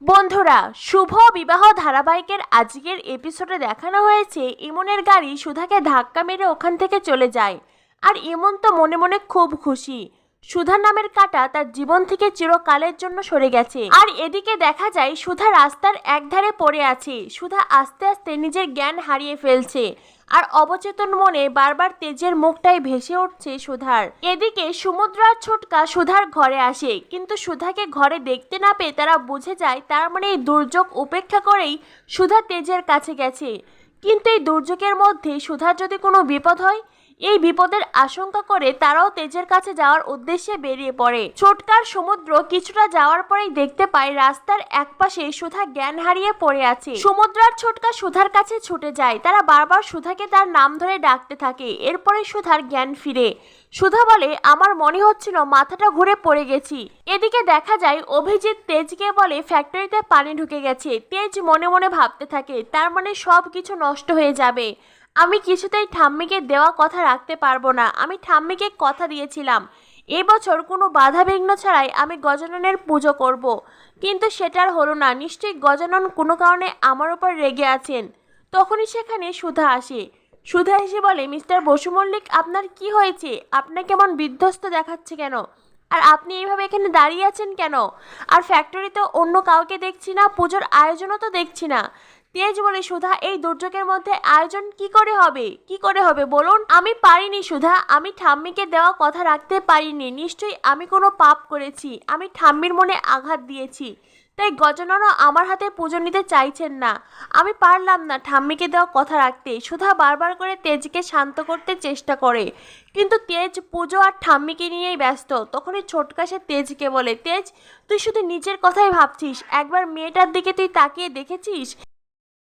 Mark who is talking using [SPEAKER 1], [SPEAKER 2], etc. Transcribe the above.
[SPEAKER 1] বন্ধুরা, শুভ বিবাহ ধারাবাহিকের আজকের এপিসোডে দেখানো হয়েছে ইমনের গাড়ি সুধাকে ধাক্কা মেরে ওখান থেকে চলে যায়। আর ইমন তো মনে মনে খুব খুশি। সুধা নামের কাঁটা তার জীবন থেকে চিরকালের জন্য সরে গেছে। আর এদিকে দেখা যায় সুধা রাস্তার একধারে পড়ে আছে। সুধা আস্তে আস্তে নিজের জ্ঞান হারিয়ে ফেলছে। আর অবচেতন মনে বারবার তেজের মুখটাই ভেসে উঠছে সুধার। এদিকে সমুদ্র আর ছোটকা সুধার ঘরে আসে, কিন্তু সুধাকে ঘরে দেখতে না পেয়ে তারা বুঝে যায় তার মানে এই দুর্যোগ উপেক্ষা করেই সুধা তেজের কাছে গেছে। কিন্তু এই দুর্যোগের মধ্যে সুধার যদি কোনো বিপদ হয়, এই বিপদের আশঙ্কা করে তারাও তেজের কাছে যাওয়ার উদ্দেশ্যে বেরিয়ে পড়ে। ছোটকার সমুদ্র কিছুটা যাওয়ার পরেই দেখতে পায় রাস্তার একপাশে সুধা জ্ঞান হারিয়ে পড়ে আছে। সমুদ্র আর ছোটকা সুধার কাছে ছুটে যায়। তারা বারবার সুধাকে তার নাম ধরে ডাকতে থাকে। এরপরে সুধার জ্ঞান ফিরে। সুধা বলে, আমার মনে হচ্ছিল মাথাটা ঘুরে পড়ে গেছি। এদিকে দেখা যায় অভিজিৎ তেজকে বলে ফ্যাক্টরিতে পানি ঢুকে গেছে। তেজ মনে মনে ভাবতে থাকে, তার মানে সব কিছু নষ্ট হয়ে যাবে। আমি কিছুতেই ঠাম্মিকে দেওয়া কথা রাখতে পারবো না। আমি ঠাম্মিকে কথা দিয়েছিলাম এবছর কোনো বাধা বিঘ্ন ছাড়াই আমি গজাননের পুজো করব, কিন্তু সেটার হলো না। নিশ্চয়ই গজানন কোনো কারণে আমার উপর রেগে আছেন। তখনই সেখানে সুধা আসে। সুধা এসে বলে, মিস্টার বসু মল্লিক, আপনার কি হয়েছে? আপনাকে কেমন বিধ্বস্ত দেখাচ্ছে কেন? আর আপনি এইভাবে এখানে দাঁড়িয়ে আছেন কেন? আর ফ্যাক্টরিতে অন্য কাউকে দেখছি না, পুজোর আয়োজনও তো দেখছি না। তেজ বলে, সুধা, এই দুর্যোগের মধ্যে আয়োজন কি করে হবে বলুন? আমি পারিনি সুধা, আমি ঠাম্মিকে দেওয়া কথা রাখতে পারিনি। নিশ্চয়ই আমি কোনো পাপ করেছি। আমি ঠাম্মির মনে আঘাত দিয়েছি, তাই গজাননও আমার হাতে পুজো নিতে চাইছেন না। আমি পারলাম না ঠাম্মিকে দেওয়া কথা রাখতে। সুধা বারবার করে তেজকে শান্ত করতে চেষ্টা করে, কিন্তু তেজ পুজো আর ঠাম্মিকে নিয়েই ব্যস্ত। তখনই ছোটকা সে তেজকে বলে, তেজ, তুই শুধু নিজের কথাই ভাবছিস। একবার মেয়েটার দিকে তুই তাকিয়ে দেখেছিস?